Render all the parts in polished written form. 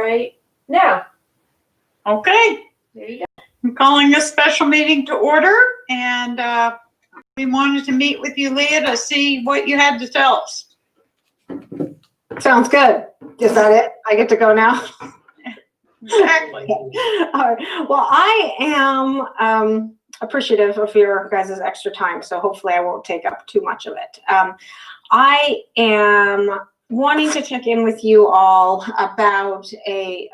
right now. Okay. There you go. I'm calling this special meeting to order, and we wanted to meet with you, Leah, to see what you had to tell us. Sounds good. Is that it? I get to go now? Exactly. All right. Well, I am appreciative of your guys' extra time, so hopefully I won't take up too much of it. I am wanting to check in with you all about a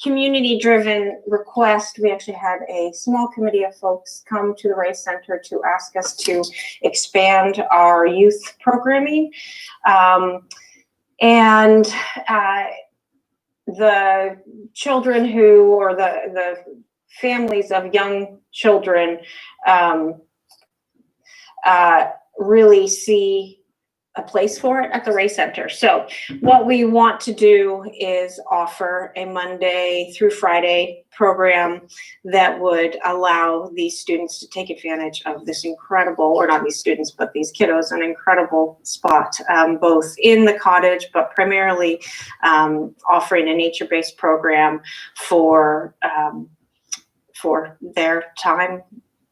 community-driven request. We actually had a small committee of folks come to the Race Center to ask us to expand our youth programming. And the children who, or the families of young children really see a place for it at the Race Center. So what we want to do is offer a Monday through Friday program that would allow these students to take advantage of this incredible, or not these students, but these kiddos, an incredible spot, both in the cottage, but primarily offering a nature-based program for their time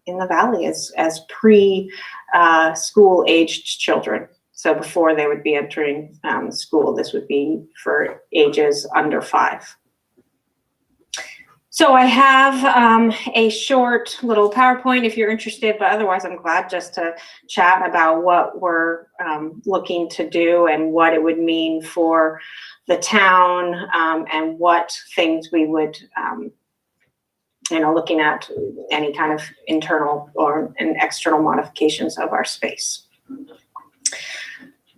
in the valley as pre-school aged children. So before they would be entering school, this would be for ages under 5. So I have a short little PowerPoint if you're interested, but otherwise I'm glad just to chat about what we're looking to do and what it would mean for the town, and what things we would, looking at any kind of internal or external modifications of our space.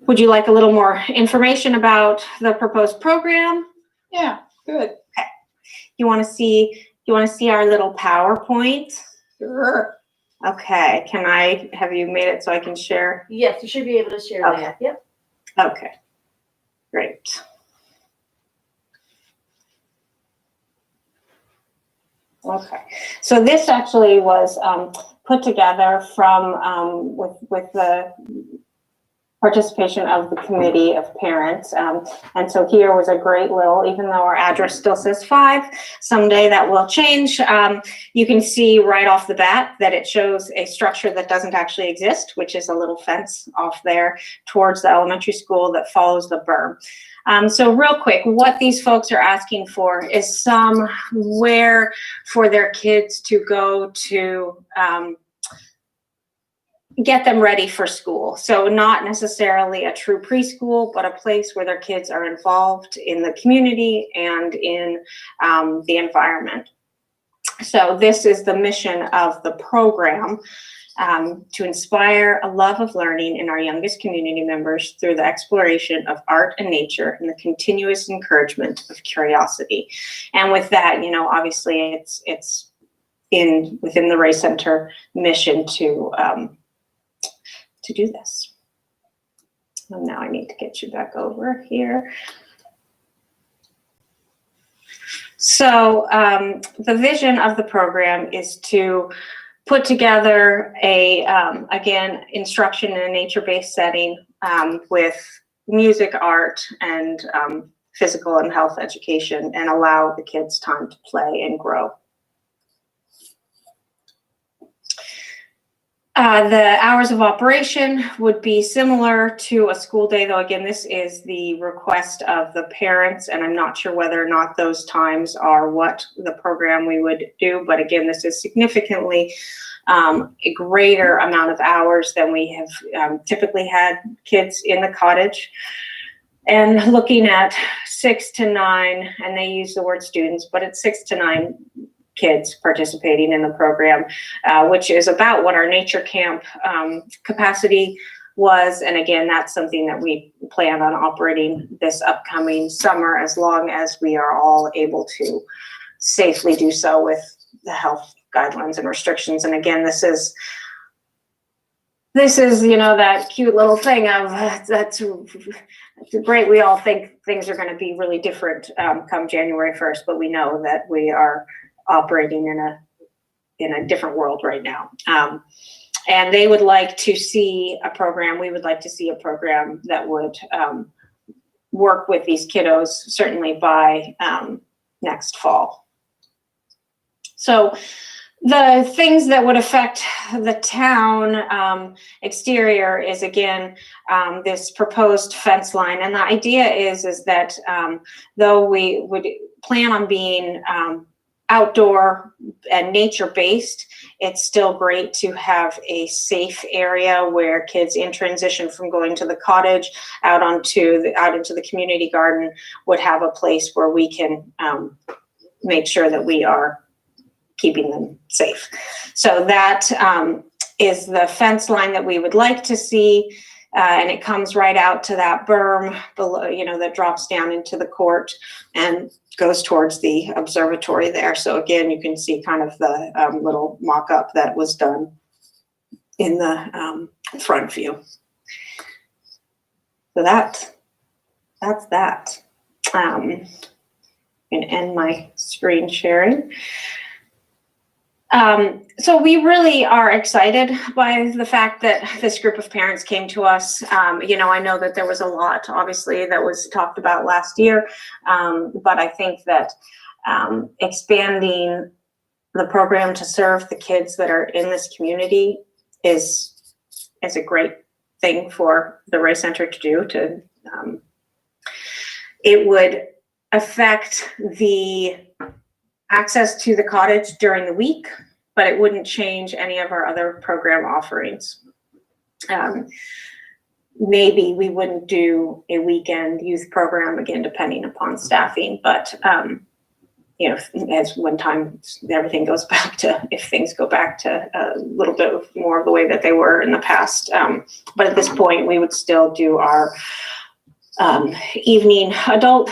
Would you like a little more information about the proposed program? Yeah, good. Okay. You want to see our little PowerPoint? Sure. Okay. Have you made it so I can share? Yes, you should be able to share that. Yep. Okay. Great. Okay. So this actually was put together from with the participation of the committee of parents. And so here was a great little, even though our address still says 5, someday that will change. You can see right off the bat that it shows a structure that doesn't actually exist, which is a little fence off there towards the elementary school that follows the berm. So real quick, what these folks are asking for is somewhere for their kids to go to get them ready for school. So not necessarily a true preschool, but a place where their kids are involved in the community and in the environment. So this is the mission of the program, to inspire a love of learning in our youngest community members through the exploration of art and nature and the continuous encouragement of curiosity. And with that, obviously it's within the Race Center mission to do this. And now I need to get you back over here. So the vision of the program is to put together again, instruction in a nature-based setting with music, art, and physical and health education, and allow the kids time to play and grow. The hours of operation would be similar to a school day, though again, this is the request of the parents, and I'm not sure whether or not those times are what the program we would do, but again, this is significantly a greater amount of hours than we have typically had kids in the cottage. And looking at 6 to 9, and they use the word students, but it's 6 to 9 kids participating in the program, which is about what our nature camp capacity was. And again, that's something that we plan on operating this upcoming summer, as long as we are all able to safely do so with the health guidelines and restrictions. And again, this is that cute little thing of that's great. We all think things are going to be really different come January 1st, but we know that we are operating in a different world right now. And they would like to see a program, we would like to see a program that would work with these kiddos certainly by next fall. So the things that would affect the town exterior is, again, this proposed fence line. And the idea is that though we would plan on being outdoor and nature-based, it's still great to have a safe area where kids in transition from going to the cottage out into the community garden would have a place where we can make sure that we are keeping them safe. So that is the fence line that we would like to see. And it comes right out to that berm below, that drops down into the court and goes towards the observatory there. So again, you can see kind of the little mock-up that was done in the front view. So that's that. I'm gonna end my screen sharing. So we really are excited by the fact that this group of parents came to us. I know that there was a lot, obviously, that was talked about last year, but I think that expanding the program to serve the kids that are in this community is a great thing for the Ray Center to do. It would affect the access to the cottage during the week, but it wouldn't change any of our other program offerings. Maybe we wouldn't do a weekend youth program, again, depending upon staffing, but as one time everything goes back to, if things go back to a little bit more of the way that they were in the past. But at this point, we would still do our evening adult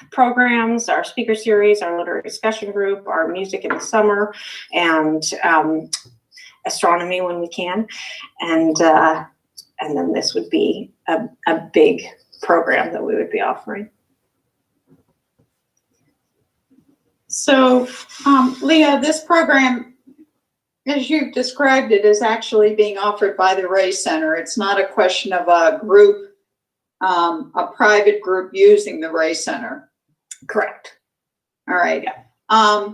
programs, our speaker series, our literary discussion group, our music in the summer, and astronomy when we can. And then this would be a big program that we would be offering. So, Leah, this program, as you've described it, is actually being offered by the Ray Center. It's not a question of a group, a private group using the Ray Center. Correct. All right. Yeah.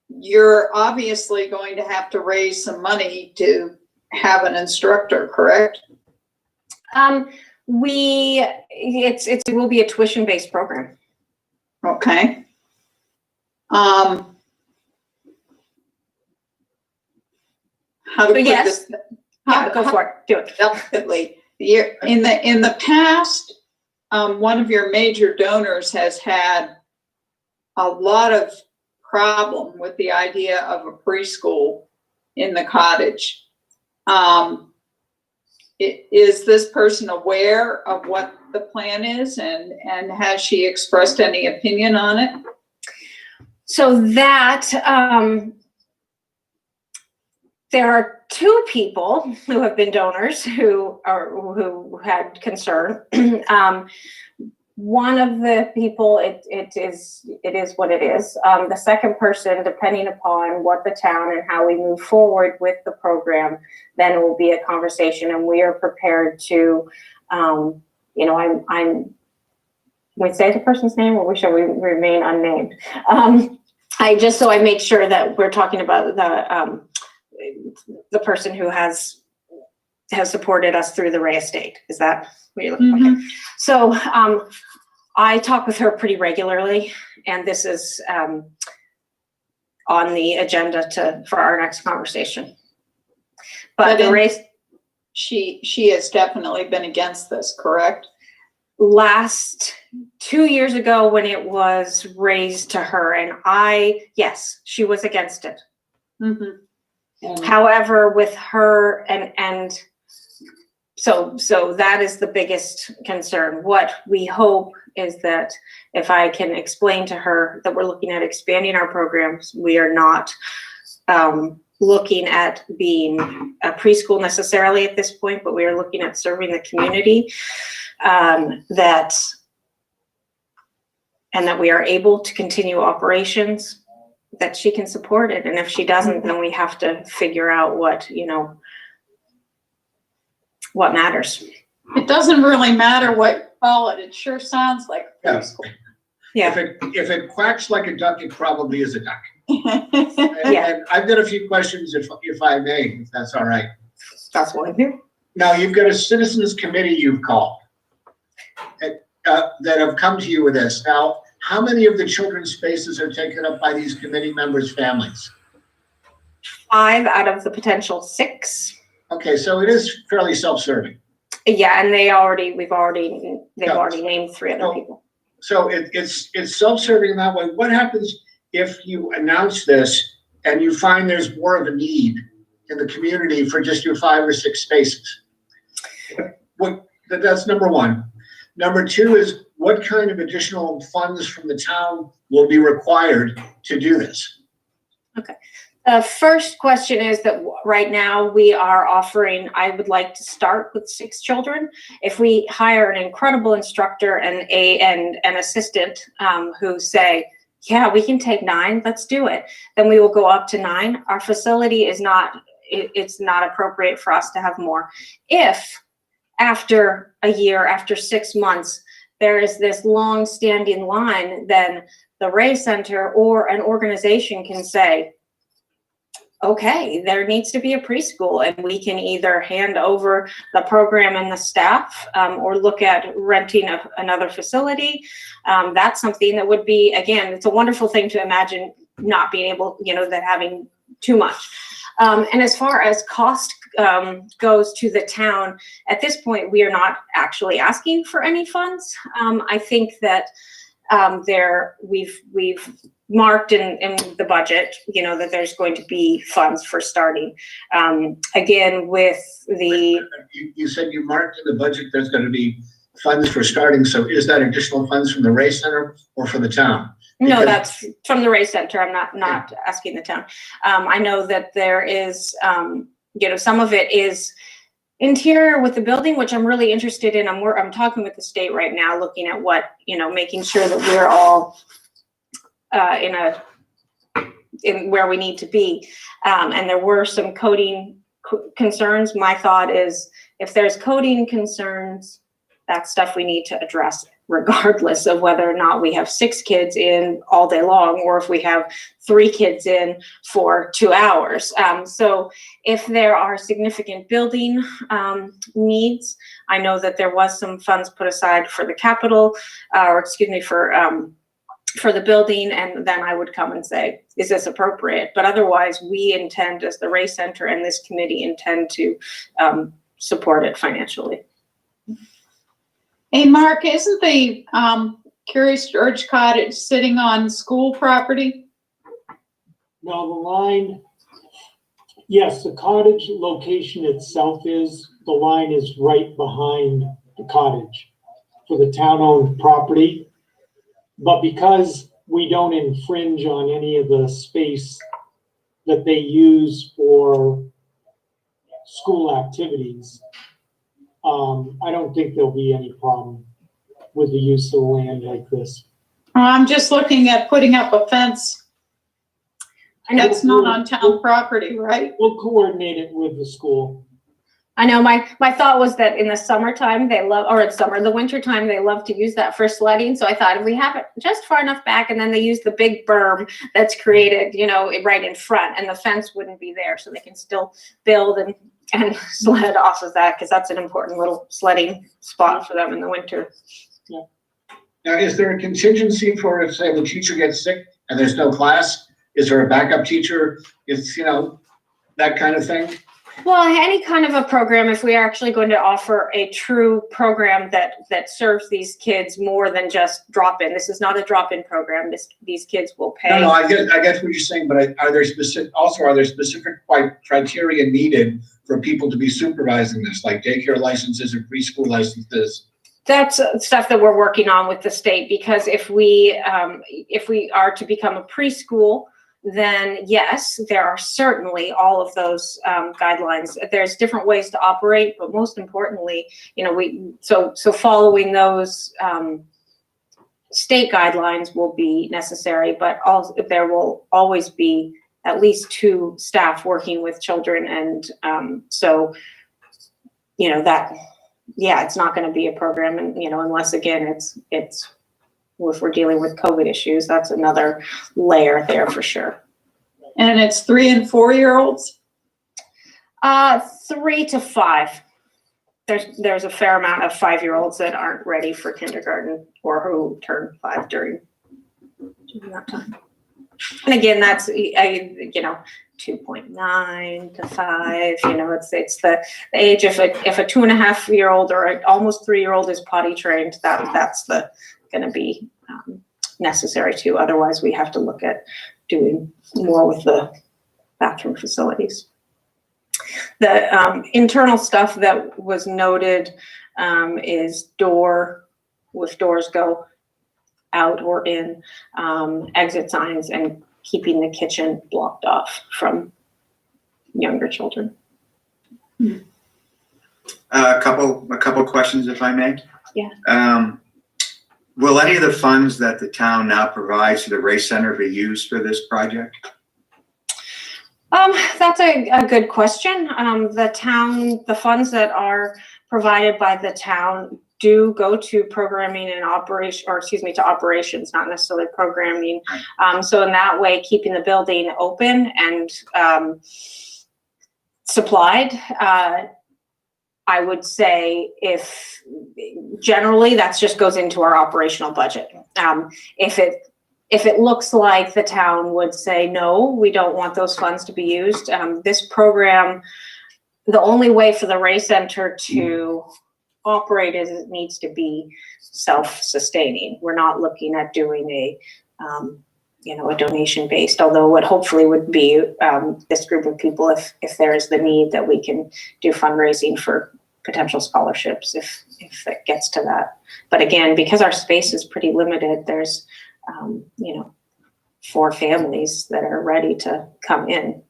You're obviously going to have to raise some money to have an instructor, correct? It will be a tuition-based program. Okay. How to put yes. this? Go for it. Do it. Delicately. In the past, one of your major donors has had a lot of problem with the idea of a preschool in the cottage. Is this person aware of what the plan is, and has she expressed any opinion on it? So that there are two people who have been donors who had concern. One of the people, it is what it is. The second person, depending upon what the town and how we move forward with the program, then it will be a conversation, and we are prepared to, we say the person's name, or shall we remain unnamed? I make sure that we're talking about the person who has supported us through the Ray estate. Is that what you're looking for? Okay. So I talk with her pretty regularly, and this is on the agenda for our next conversation. But the Ray, she has definitely been against this, correct? Last 2 years ago, when it was raised to her, and yes, she was against it. Mm-hmm. However, with her and so that is the biggest concern. What we hope is that if I can explain to her that we're looking at expanding our programs, we are not looking at being a preschool necessarily at this point, but we are looking at serving the community, that we are able to continue operations, that she can support it. And if she doesn't, then we have to figure out what matters. It doesn't really matter what call it. It sure sounds like a Yeah. preschool. Yeah. If it quacks like a duck, it probably is a duck. Yeah. And I've got a few questions, if I may, if that's all right. That's what I do. Now, you've got a citizens committee you've called that have come to you with this. Now, how many of the children's spaces are taken up by these committee members' families? 5 out of the potential 6. Okay, so it is fairly self-serving. Yeah, and they've already named 3 other No. people. So it's self-serving in that way. What happens if you announce this and you find there's more of a need in the community for just your 5 or 6 spaces? That's number one. Number 2 is, what kind of additional funds from the town will be required to do this? The first question is that right now we are offering, I would like to start with 6 children. If we hire an incredible instructor and an assistant who say, yeah, we can take 9, let's do it, then we will go up to 9. Our facility is not, it's not appropriate for us to have more. If after a year, after 6 months, there is this long-standing line, then the Ray Center or an organization can say, okay, there needs to be a preschool, and we can either hand over the program and the staff or look at renting another facility. That's something that would be, again, it's a wonderful thing to imagine not being able, that having too much. And as far as cost goes to the town, at this point, we are not actually asking for any funds. I think that we've marked in the budget, that there's going to be funds for starting. Again, with the... You said you marked in the budget there's going to be funds for starting. So is that additional funds from the Ray Center or from the town? No, that's from the Ray Center. I'm not asking the town. I know that there is, some of it is interior with the building, which I'm really interested in. I'm talking with the state right now, looking at what, making sure that we're all in where we need to be. And there were some coding concerns. My thought is, if there's coding concerns, that's stuff we need to address, regardless of whether or not we have 6 kids in all day long, or if we have 3 kids in for 2 hours. So if there are significant building needs, I know that there was some funds put aside for the capital, for the building, and then I would come and say, is this appropriate? But otherwise, we intend, as the Ray Center and this committee, intend to support it financially. Hey, Mark, isn't the Curious George Cottage sitting on school property? No, the line, yes, the cottage location itself is, the line is right behind the cottage for the town-owned property. But because we don't infringe on any of the space that they use for school activities, I don't think there'll be any problem with the use of the land like this. I'm just looking at putting up a fence. And it's not on town property, right? We'll coordinate it with the school. I know my thought was that in the summertime the wintertime, they love to use that for sledding. So I thought, if we have it just far enough back, and then they use the big berm that's created, right in front, and the fence wouldn't be there, so they can still build and sled off of that, because that's an important little sledding spot for them in the winter. Yeah. Now, is there a contingency for if, say, the teacher gets sick and there's no class? Is there a backup teacher? Is, that kind of thing? Well, any kind of a program, if we are actually going to offer a true program that serves these kids more than just drop-in. This is not a drop-in program. These kids will pay. No, I get what you're saying, but are there specific criteria needed for people to be supervising this, like daycare licenses or preschool licenses? That's stuff that we're working on with the state, because if we are to become a preschool, then yes, there are certainly all of those guidelines. There's different ways to operate, but most importantly, so following those state guidelines will be necessary, but also there will always be at least 2 staff working with children, and that yeah, it's not gonna be a program, and, unless again, it's, if we're dealing with COVID issues, that's another layer there for sure. And it's 3 and 4-year-olds? 3 to 5. There's a fair amount of 5-year-olds that aren't ready for kindergarten or who turn 5 during that time. And again, that's, 2.9 to 5, it's the age, if a 2.5-year-old or an almost 3-year-old is potty trained, that's gonna be necessary too. Otherwise, we have to look at doing more with the bathroom facilities. The internal stuff that was noted is doors go out or in, exit signs, and keeping the kitchen blocked off from younger children. A couple questions, if I may. Yeah. Will any of the funds that the town now provides to the race center be used for this project? That's a good question. The funds that are provided by the town do go to programming and to operations, not necessarily programming. So in that way, keeping the building open and supplied, I would say if generally that just goes into our operational budget. If it looks like the town would say, no, we don't want those funds to be used, this program, the only way for the race center to operate is it needs to be self-sustaining. We're not looking at doing a donation based, although what hopefully would be this group of people, if there is the need, that we can do fundraising for potential scholarships if it gets to that. But again, because our space is pretty limited, there's 4 families that are ready to come in.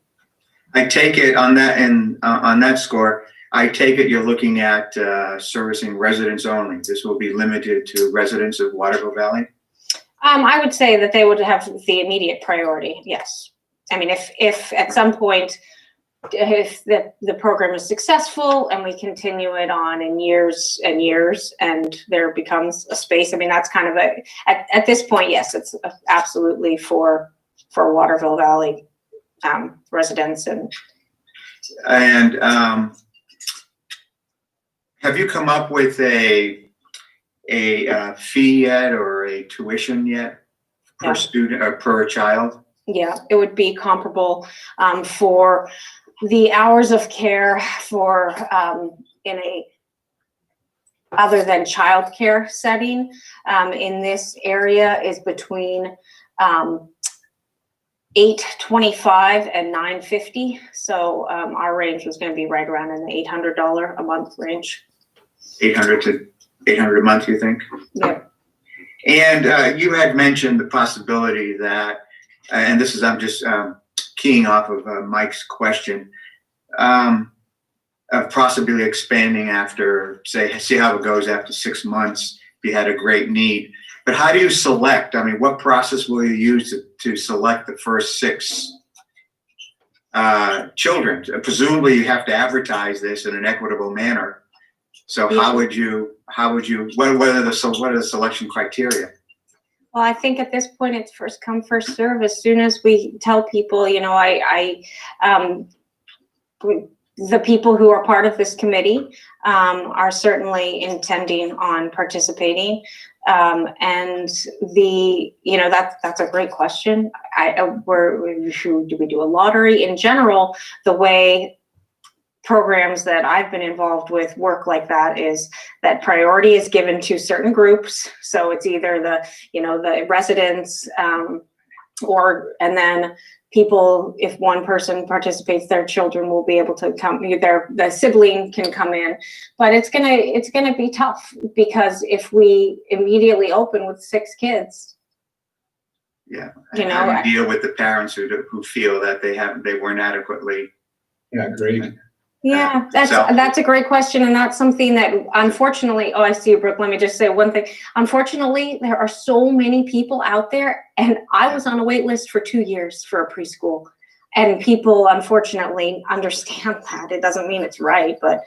I take it on that, and on that score, I take it you're looking at servicing residents only. This will be limited to residents of Waterville Valley? I would say that they would have the immediate priority, yes. I mean, if at some point, if the program is successful and we continue it on in years and years and there becomes a space, I mean, that's kind of at this point, yes, it's absolutely for Waterville Valley residents. And have you come up with a fee yet, or a tuition yet per student or per child? Yeah, it would be comparable for the hours of care for in a other than childcare setting in this area is between $825 and $950. So our range was going to be right around in the $800 a month range. 800 to 800 a month, you think? Yep. And you had mentioned the possibility that, and this is, I'm just keying off of Mike's question, of possibly expanding after, see how it goes after 6 months, if you had a great need. But how do you select? I mean, what process will you use to select the first 6 children? Presumably you have to advertise this in an equitable manner. So Yeah. what are the selection criteria? Well, I think at this point it's first come, first serve. As soon as we tell people, the people who are part of this committee are certainly intending on participating. And that's a great question. Do we do a lottery? In general, the way programs that I've been involved with work like that is that priority is given to certain groups. So it's either the residents and then people, if one person participates, their children will be able to come, the sibling can come in. But it's gonna be tough, because if we immediately open with 6 kids. Yeah, and how do you deal with the parents who feel that they weren't adequately? Yeah, great. Yeah, that's a great question, and that's something that unfortunately, I see you, Brooke, let me just say one thing. Unfortunately, there are so many people out there, and I was on a wait list for 2 years for a preschool, and people unfortunately understand that. It doesn't mean it's right, but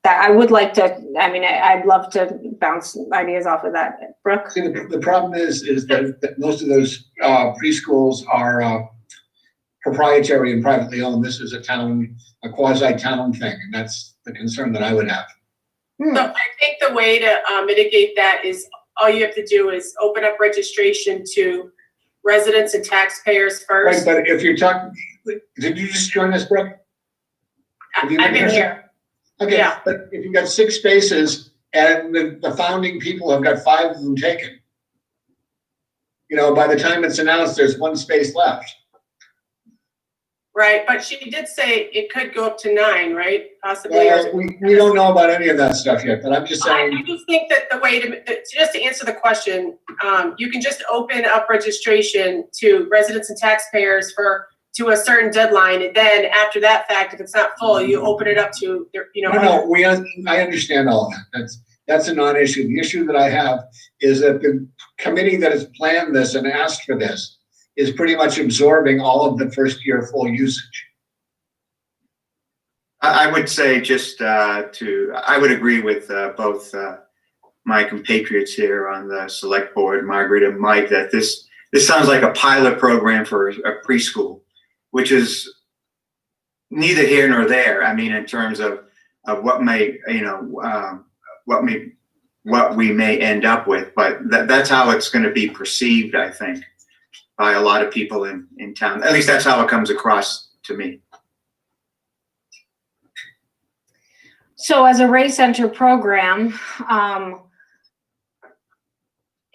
that I would like to, I mean, I'd love to bounce ideas off of that. Brooke? See, the problem is that most of those preschools are proprietary and privately owned. This is a quasi-town thing, and that's the concern that I would have. So I think the way to mitigate that is all you have to do is open up registration to residents and taxpayers Right, first. but if you're talking, did you just join us, Brooke? Have you I've been here. Okay, Yeah. but if you've got 6 spaces and the founding people have got 5 of them taken, you know, by the time it's announced, there's 1 space left. Right, but she did say it could go up to 9, right? Possibly. Well, we don't know about any of that stuff yet, but I'm just saying. I do think that the way just to answer the question, you can just open up registration to residents and taxpayers to a certain deadline, and then after that fact, if it's not full, you open it up to, you know. No, I understand all of that. That's a non-issue. The issue that I have is that the committee that has planned this and asked for this is pretty much absorbing all of the first year full usage. I would say I would agree with both my compatriots here on the select board, Margaret and Mike, that this sounds like a pilot program for a preschool, which is neither here nor there. I mean, in terms of what may, you know, what we may end up with, but that's how it's going to be perceived, I think, by a lot of people in town. At least that's how it comes across to me. So as a Ray Center program,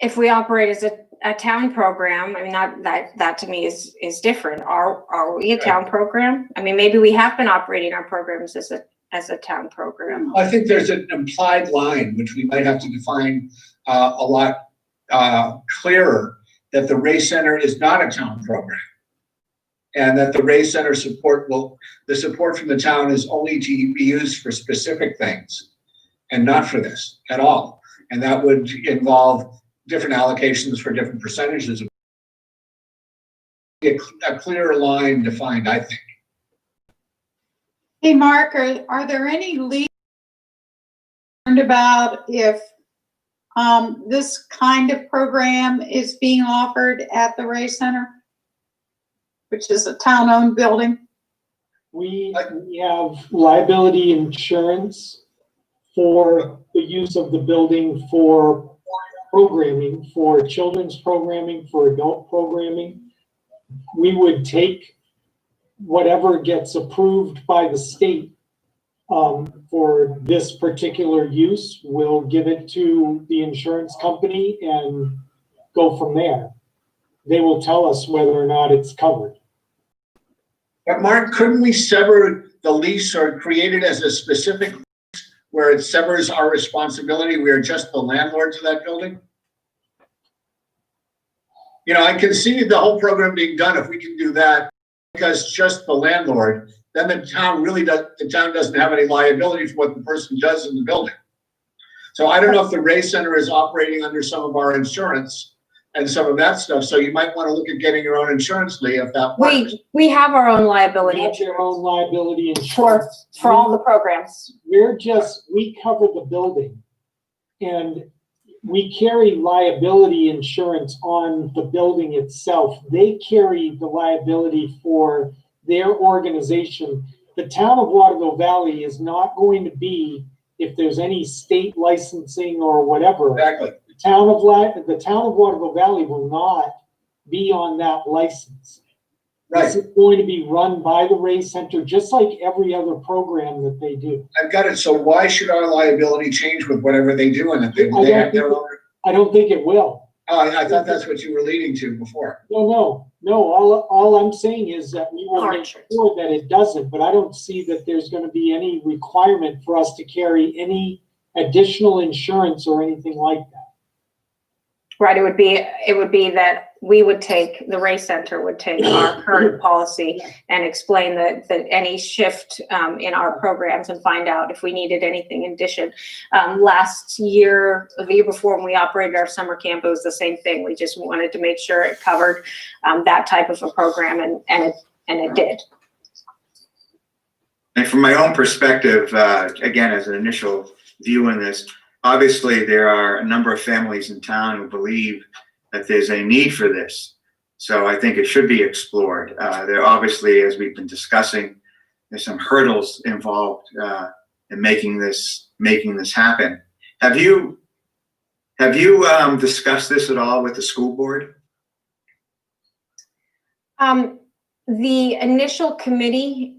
if we operate as a town program, I mean, that to me is different. Are we a town program? I mean, maybe we have been operating our programs as a town program. I think there's an implied line, which we might have to define a lot clearer, that the Ray Center is not a town program. And that the Ray Center the support from the town is only to be used for specific things and not for this at all. And that would involve different allocations for different percentages. A clearer line defined, I think. Hey, Mark, are there any leads about if this kind of program is being offered at the Ray Center, which is a town-owned building? We have liability insurance for the use of the building for programming, for children's programming, for adult programming. We would take whatever gets approved by the state for this particular use. We'll give it to the insurance company and go from there. They will tell us whether or not it's covered. But Mark, couldn't we sever the lease or create it as a specific lease where it severs our responsibility? We are just the landlords of that building. You know, I can see the whole program being done if we can do that, because just the landlord, then the town doesn't have any liability for what the person does in the building. So I don't know if the Ray Center is operating under some of our insurance and some of that stuff. So you might want to look at getting your own insurance, Lee, if that works. We have our own liability They have their own liability insurance. for all the programs. We cover the building, and we carry liability insurance on the building itself. They carry the liability for their organization. The town of Waterville Valley is not going to be, if there's any state licensing or whatever. Exactly. The town of Waterville Valley will not be on that license. Right. This is going to be run by the Ray Center, just like every other program that they do. I've got it. So why should our liability change with whatever they do in it? They have their own. I don't think it will. Oh, I thought that's what you were leading to before. No. All I'm saying is that we will Car make insurance. sure that it doesn't, but I don't see that there's going to be any requirement for us to carry any additional insurance or anything like that. Right, it would be that the Ray Center would take our current policy and explain that any shift in our programs and find out if we needed anything in addition. Last year, or the year before, when we operated our summer camp, it was the same thing. We just wanted to make sure it covered that type of a program, and it did. And from my own perspective, again, as an initial view in this, obviously there are a number of families in town who believe that there's a need for this. So I think it should be explored. There obviously, as we've been discussing, there's some hurdles involved in making this happen. Have you discussed this at all with the school board? The initial committee,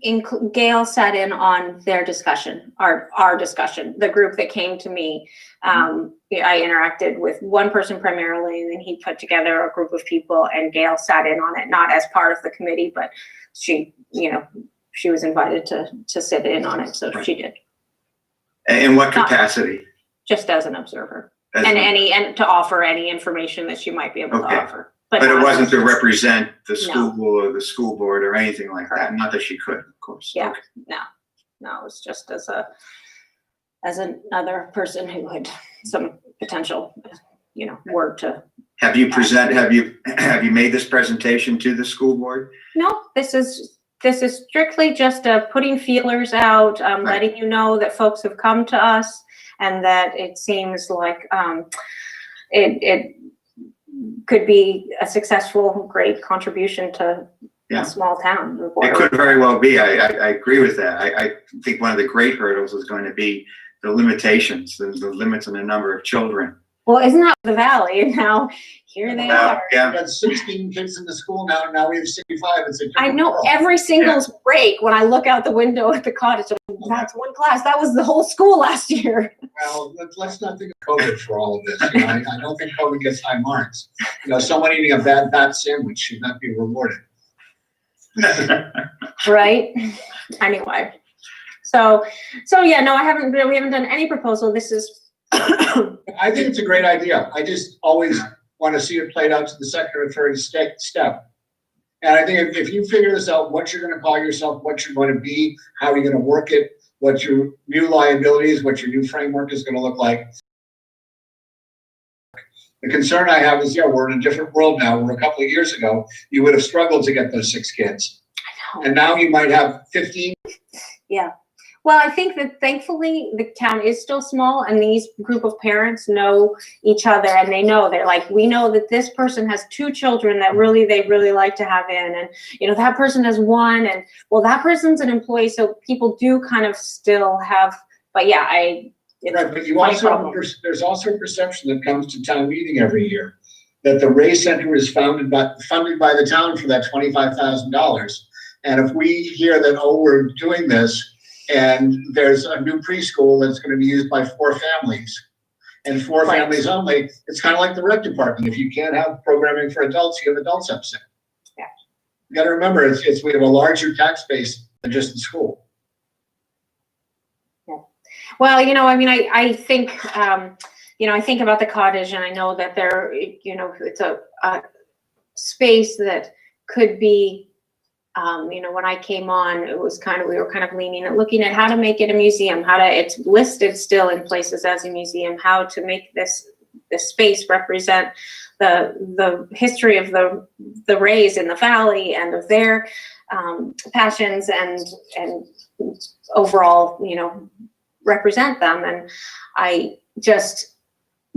Gail sat in on their discussion, our discussion, the group that came to me. I interacted with one person primarily, and then he put together a group of people, and Gail sat in on it, not as part of the committee, but she, she was invited to sit in on it, so she did. In what capacity? Just as an observer, As and to offer any information that she might be able to offer. But it wasn't to represent the school No. or the school board or anything like that. Not that she could, of course. Yeah. Okay. No, it's just as another person who had some potential, word to. Have you made this presentation to the school board? No, this is strictly just putting feelers out, letting you know that folks have come to us, and that it seems like it could be a successful, great contribution to a small town. It could very well be. I agree with that. I think one of the great hurdles is going to be the limitations, the limits on the number of children. Well, isn't that the valley? And now here they are. Yeah. We got 16 kids in the school now, and now we have 65. It's a I different know world. every single break when I look out the window at the cottage, that's one class. That was the whole school last year. Well, let's not think of COVID for all of this. I don't think COVID gets high marks. Someone eating a bad bat sandwich should not be rewarded. Right? Anyway. So yeah, no, we haven't done any proposal. This is I think it's a great idea. I just always want to see it played out to the second or third step. And I think if you figure this out, what you're going to call yourself, what you're going to be, how you're going to work it, what your new liabilities, what your new framework is going to look like. The concern I have is, we're in a different world now. Where a couple of years ago, you would have struggled to get those 6 kids. I know. And now you might have 15. Yeah. Well, I think that thankfully the town is still small, and these group of parents know each other, and they're like, we know that this person has 2 children that they really like to have in, and that person has 1, and well, that person's an employee, so people do kind of still have. But yeah, Right, but there's also a perception that comes to town meeting every year that the Ray Center is funded by the town for that $25,000, and if we hear that we're doing this. And there's a new preschool that's going to be used by 4 families, and 4 families only. It's kind of like the rec department. If you can't have programming for adults, you have adults upset. Yeah. You got to remember, we have a larger tax base than just the school. Yeah. Well, I think, I think about the cottage, and I know that it's a space that could be. When I came on, it was we were kind of leaning at looking at how to make it a museum, it's listed still in places as a museum, how to make this space represent the history of the Rays in the valley and of their passions and overall, represent them. And I just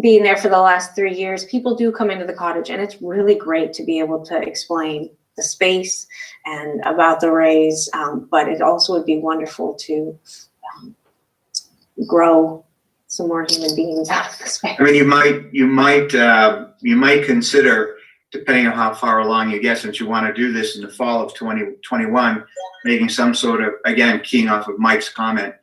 being there for the last 3 years, people do come into the cottage, and it's really great to be able to explain the space and about the Rays, but it also would be wonderful to grow some more human beings out of the space. I mean, you might consider, depending on how far along you get, since you want to do this in the fall of 2021, making some sort of, again, keying off of Mike's comment,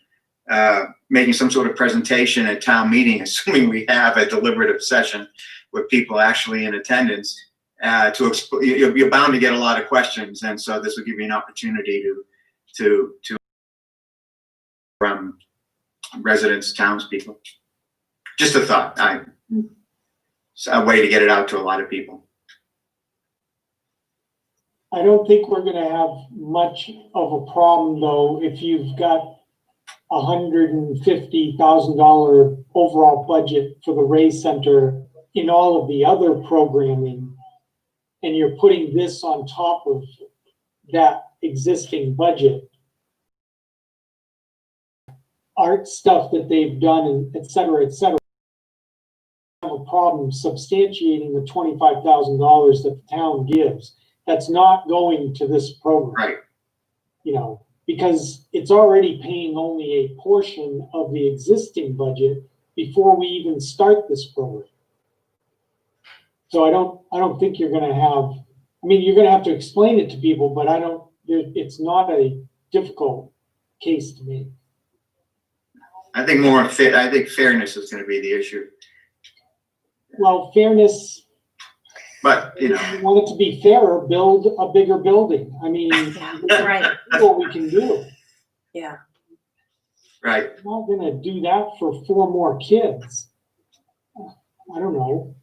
making some sort of presentation at town meeting, assuming we have a deliberative session with people actually in attendance. You're bound to get a lot of questions, and so this will give you an opportunity to from residents, townspeople. Just a thought. It's a way to get it out to a lot of people. I don't think we're going to have much of a problem, though, if you've got $150,000 overall budget for the Ray Center in all of the other programming, and you're putting this on top of that existing budget. art stuff that they've done and et cetera, have a problem substantiating the $25,000 that the town gives. That's not going to this program. Right. You know, because it's already paying only a portion of the existing budget before we even start this program. So I don't think you're gonna have, I mean, you're gonna have to explain it to people, but it's not a difficult case to me. I think fairness is gonna be the issue, Well, fairness, but, you know, if you want it to be fairer, build a bigger building. I mean, Right, that's what we can do. yeah. right. We're not gonna do that for 4 more kids. I don't know.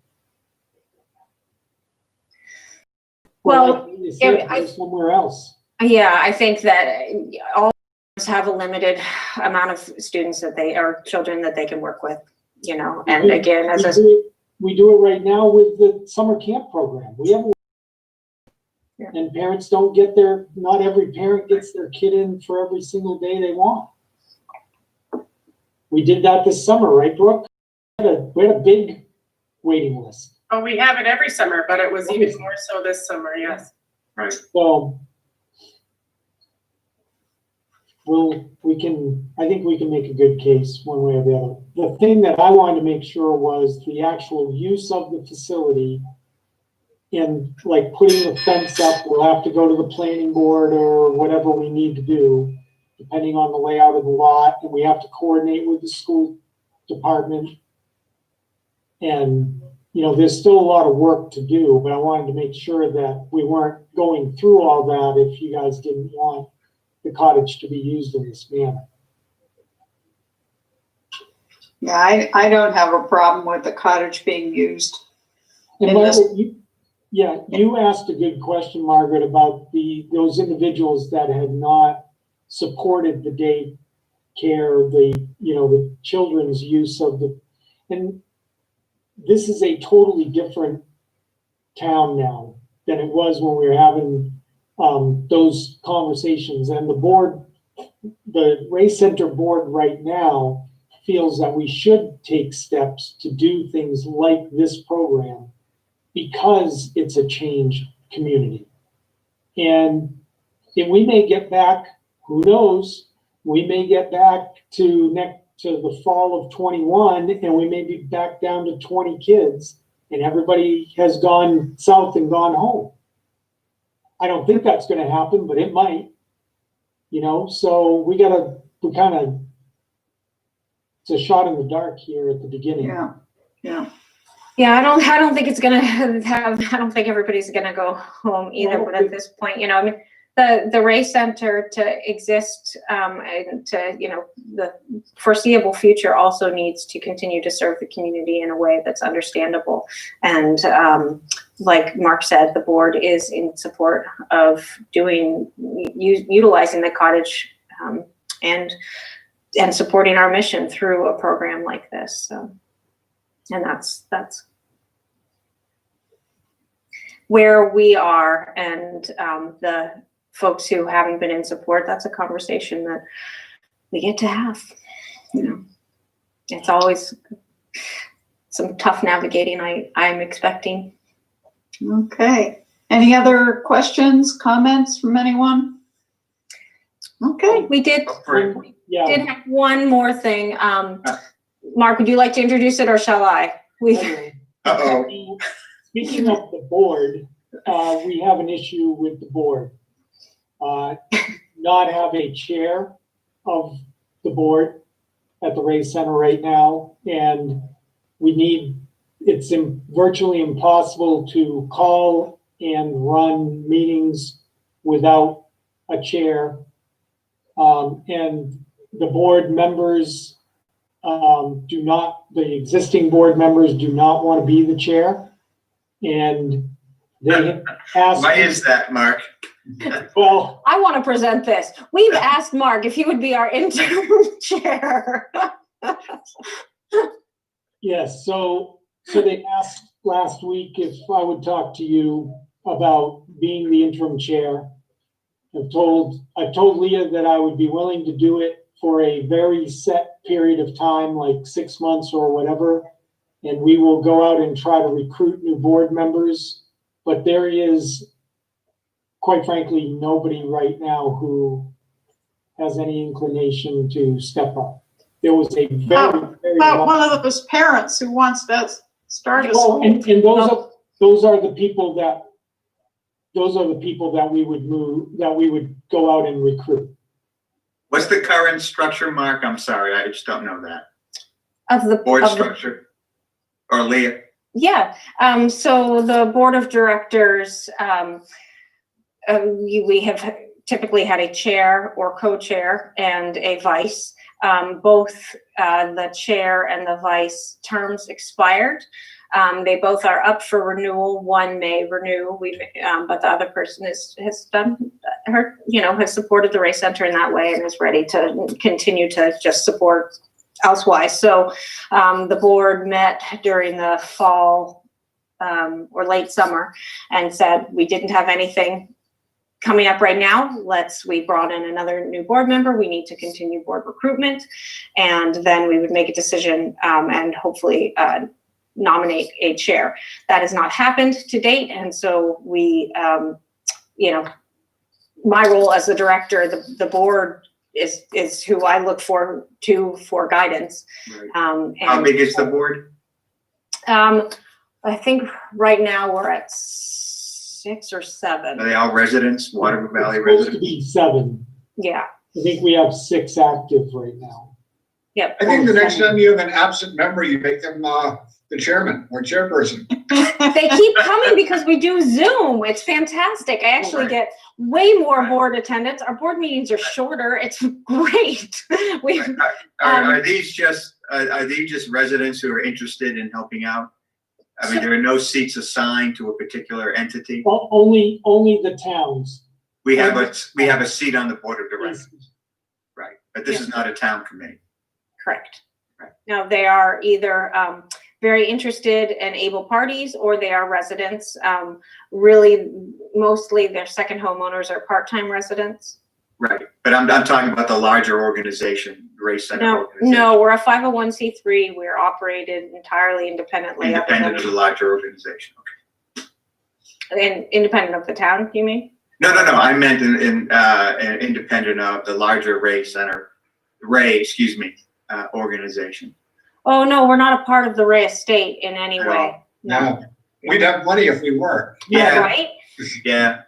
Well, Like you said, I- go somewhere else. Yeah, I think that all have a limited amount of students that they, or children that they can work with, you know, and again, as a, We do it right now with the summer camp program. We have. Yeah. And parents don't not every parent gets their kid in for every single day they want. We did that this summer, right, Brooke? We had a big waiting list. Oh, we have it every summer, but it was even more so this summer, yes. Right. So I think we can make a good case one way or the other. The thing that I wanted to make sure was the actual use of the facility, and like putting the fence up, we'll have to go to the planning board or whatever we need to do, depending on the layout of the lot, and we have to coordinate with the school department. And, you know, there's still a lot of work to do, but I wanted to make sure that we weren't going through all that if you guys didn't want the cottage to be used in this manner. Yeah, I don't have a problem with the cottage being used. And In this- Margaret, you asked a good question, Margaret, about those individuals that had not supported the daycare, the children's use of and this is a totally different town now than it was when we were having those conversations. And the Ray Center board right now feels that we should take steps to do things like this program because it's a changed community. And if we may get back, who knows, we may get back to the fall of 21 and we may be back down to 20 kids and everybody has gone south and gone home. I don't think that's gonna happen, but it might, so we it's a shot in the dark here at the beginning. Yeah. yeah, I don't think it's gonna I don't think everybody's gonna go home either, but at this point, I mean, the Ray Center to exist, and to, the foreseeable future also needs to continue to serve the community in a way that's understandable. And, like Mark said, the board is in support of utilizing the cottage, and supporting our mission through a program like this. So, and that's where we are, and the folks who haven't been in support, that's a conversation that we get to have. It's always some tough navigating I'm expecting. Okay. Any other questions, comments from anyone? Okay. We did Yeah. have one more thing. Mark, would you like to introduce it or shall I? Uh-oh. Speaking of the board, we have an issue with the board. Not have a chair of the board at the Ray Center right now, and it's virtually impossible to call and run meetings without a chair. And the board members the existing board members do not want to be the chair. And they have asked. Why is that, Mark? Well, I want to present this. We've asked Mark if he would be our interim chair. yes, so they asked last week if I would talk to you about being the interim chair. I've told Leah that I would be willing to do it for a very set period of time, like 6 months or whatever. And we will go out and try to recruit new board members. But there is, quite frankly, nobody right now who has any inclination to step up. There was a very, very. About one of those parents who wants to start a Well, school. and those are the people that we would go out and recruit. What's the current structure, Mark? I'm sorry, I just don't know that. Of the Board of the- structure? Or Leah? Yeah, so the board of directors, we have typically had a chair or co-chair and a vice. Both the chair and the vice terms expired. They both are up for renewal. One may renew, but the other person has done her, has supported the Race Center in that way and is ready to continue to just support elsewise. So the board met during the fall or late summer and said we didn't have anything coming up right now. We brought in another new board member. We need to continue board recruitment, and then we would make a decision and hopefully nominate a chair. That has not happened to date, and so we, my role as the director, the board is who I look for guidance. Right. How big is the board? I think right now we're at 6 or 7. Are they all residents, Water Valley It's supposed to residents? be 7. Yeah. I think we have 6 active right now. Yep. I think the next time you have an absent member, you make them the chairman or chairperson. They keep coming because we do Zoom. It's fantastic. I actually Right. get way more Right. board attendance. Our board meetings are shorter. It's great. We Are these just residents who are interested in helping out? I mean, there are no seats assigned to a particular entity. Well, only the towns. We have a seat on the board of directors, right? But this is not a town committee. correct. Right. Now they are either very interested and able parties, or they are residents. Really, mostly their second homeowners are part-time residents. Right, but I'm talking about the larger organization, Race Center organization. No, we're a 501c3. We're operated entirely independently. Independent of the larger organization, okay. And independent of the town, you mean? No, I meant in independent of the larger organization. Oh, no, we're not a part of the Ray estate in any At way. all. No, we'd have money if we were. Yeah. Right? Yeah,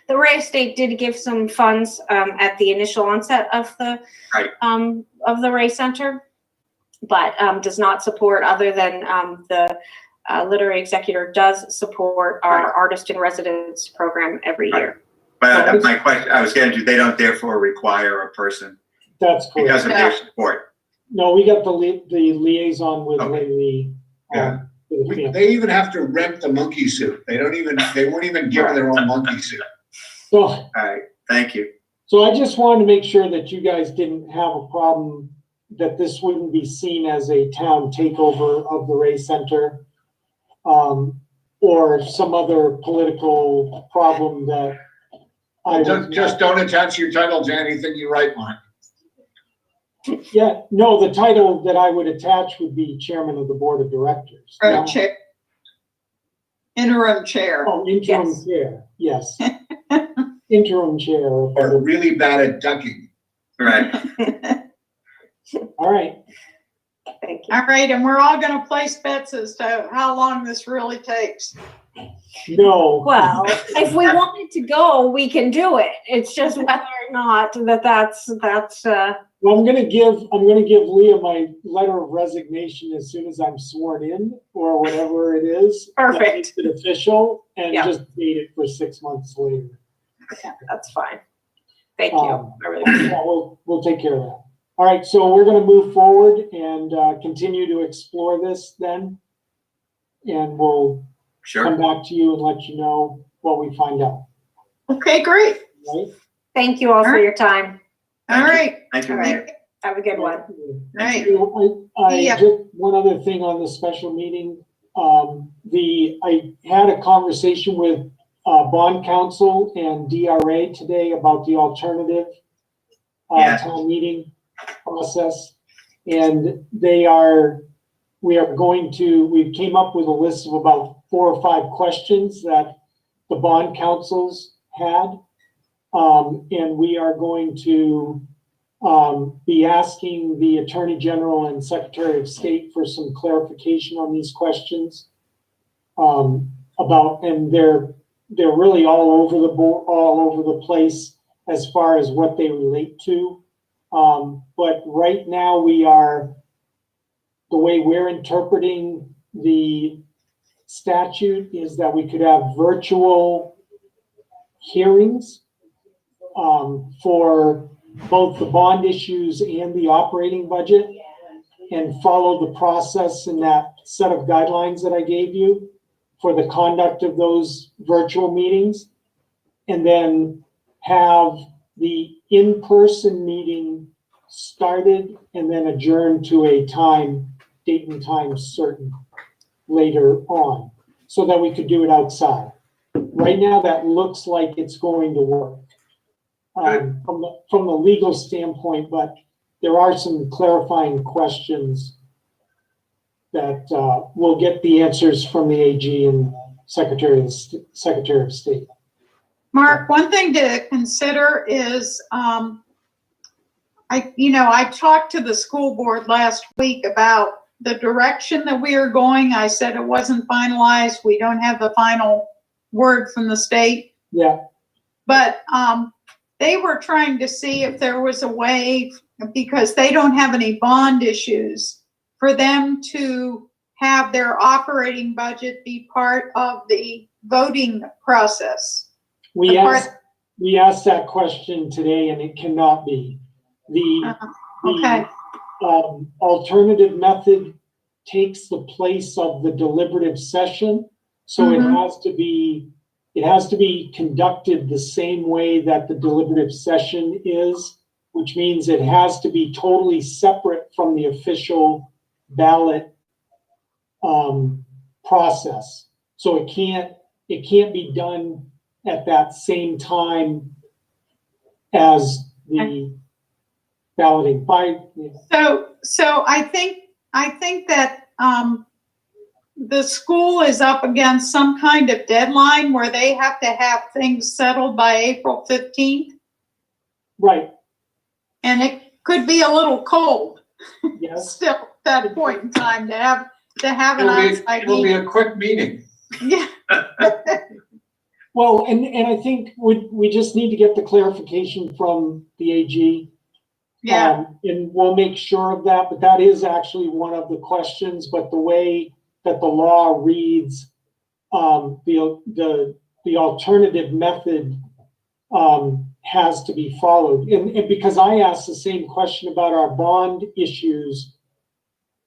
The Ray estate did give some funds at the initial onset of the Ray Center, but does not support, other than the literary executor does support our artist in residence program every year. but my question, I was getting to, they don't therefore require a person That's correct. because of their support. No, we got the liaison with Okay. Lee. Yeah. For the family. They even have to rent the monkey suit. They weren't even given their own monkey suit. So, All right, thank you. so I just wanted to make sure that you guys didn't have a problem, that this wouldn't be seen as a town takeover of the Ray Center, or some other political problem that I was Just don't attach your title to anything you write, Mark. Yeah, no, the title that I would attach would be chairman of the board of directors. Not- Chair. Interim chair. Oh, interim Yes. chair, yes. Interim chair. Or really bad at ducking. Right, All right, Thank you. All right, and we're all gonna place bets as to how long this really takes. no. Well, if we wanted to go, we can do it. It's just whether or not that's Well, I'm gonna give Leah my letter of resignation as soon as I'm sworn in, or whatever it is. Perfect. That makes it official, and Yeah. just date it for 6 months later. that's fine. Thank you. Um, I really appreciate it. Yeah, we'll take care of that. All right, so we're gonna move forward and continue to explore this then. And we'll come sure. back to you and let you know what we find out, Okay, great. right? Thanall for All right. your time. All right, Thank you, All Mayor. right. Have a good one. right. I Yeah. just, one other thing on the special meeting, I had a conversation with bond counsel and DRA today about the alternative. Yeah. town meeting process. And we came up with a list of about 4 or 5 questions that the bond councils had. And we are going to be asking the Attorney General and Secretary of State for some clarification on these questions. And they're really all over the board, all over the place as far as what they relate to. But right now the way we're interpreting the statute is that we could have virtual hearings for both the bond issues and the operating budget, and follow the process in that set of guidelines that I gave you for the conduct of those virtual meetings, and then have the in-person meeting started and then adjourned to a date and time certain later on, so that we could do it outside. Right now, that looks like it's going to work from the legal standpoint, but there are some clarifying questions that we'll get the answers from the AG and Secretary of State. Mark, one thing to consider is, I talked to the school board last week about the direction that we are going. I said it wasn't finalized. We don't have the final word from the state. Yeah. But they were trying to see if there was a way, because they don't have any bond issues, for them to have their operating budget be part of the voting process. We asked that question today, and it cannot be. Okay. The alternative method takes the place of the deliberative session, so it has to be conducted the same way that the deliberative session is, which means it has to be totally separate from the official ballot process. So it can't be done at that same time as the balloting. So I think that the school is up against some kind of deadline where they have to have things settled by April 15th. Right. And it could be a little cold. Yes. Still at that point in time to have an outside It'll be meeting. a quick meeting. Yeah. Well, and I think we just need to get the clarification from the AG. Yeah. And we'll make sure of that, but that is actually one of the questions. But the way that the law reads, the alternative method has to be followed. And because I asked the same question about our bond issues,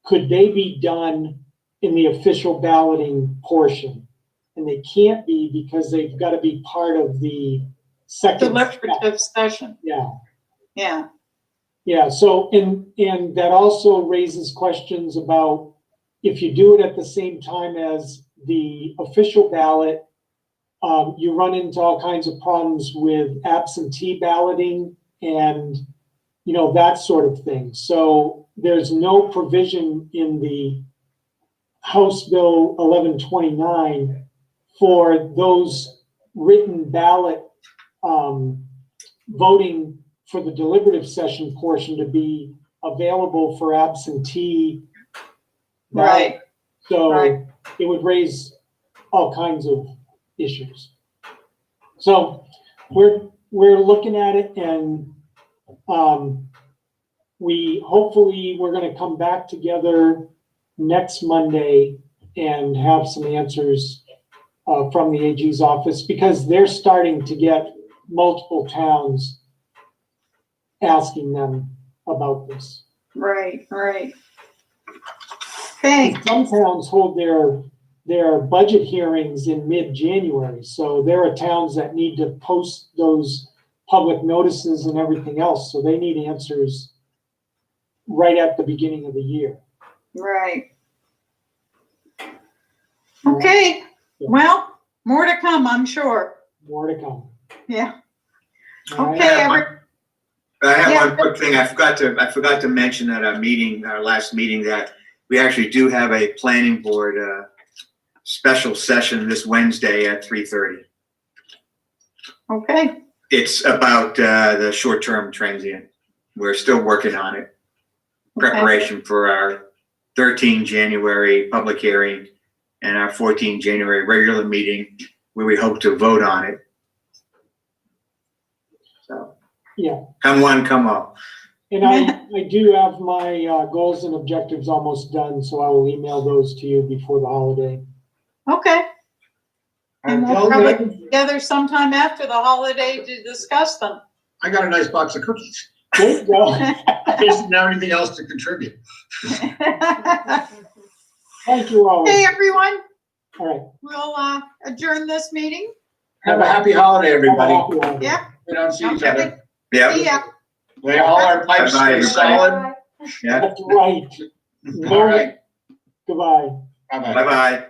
could they be done in the official balloting portion? And they can't be, because they've got to be part of the second Deliberative session. Yeah. Yeah. Yeah, so, and that also raises questions about if you do it at the same time as the official ballot, you run into all kinds of problems with absentee balloting and, that sort of thing. So there's no provision in the House Bill 1129 for those written ballot voting for the deliberative session portion to be available for absentee ballot. Right. So Right. it would raise all kinds of issues. So we're looking at it, and we're going to come back together next Monday and have some answers from the AG's office, because they're starting to get multiple towns asking them about this. Right. Okay. Some towns hold their budget hearings in mid-January, so there are towns that need to post those public notices and everything else, so they need answers right at the beginning of the year. Right. Okay. Well, more to come, I'm sure. More to come. Yeah. All right. Okay, I have Yeah. one quick thing. I forgot to mention at our last meeting, that we actually do have a planning board, special session this Wednesday at 3:30. Okay, It's about, the short-term transient. We're still working on it. Preparation for our 13 January public hearing and our 14 January regular meeting, where we hope to vote on it. So. Yeah. Come one, come all. And I do have my goals and objectives almost done, so I will email those to you before the holiday. okay. And we'll probably get together sometime after the holiday to discuss them. I got a nice box of cookies. There you go. I just didn't have anything else to contribute. Thank you all. Hey, everyone, All right. we'll adjourn this meeting. Have a happy holiday, everybody. Have a happy holiday. Yeah. We don't see each other. Yeah. See ya. May all our pipes Bye-bye, stay solid. Yeah. That's right. All right. Goodbye. Bye-bye. Bye-bye.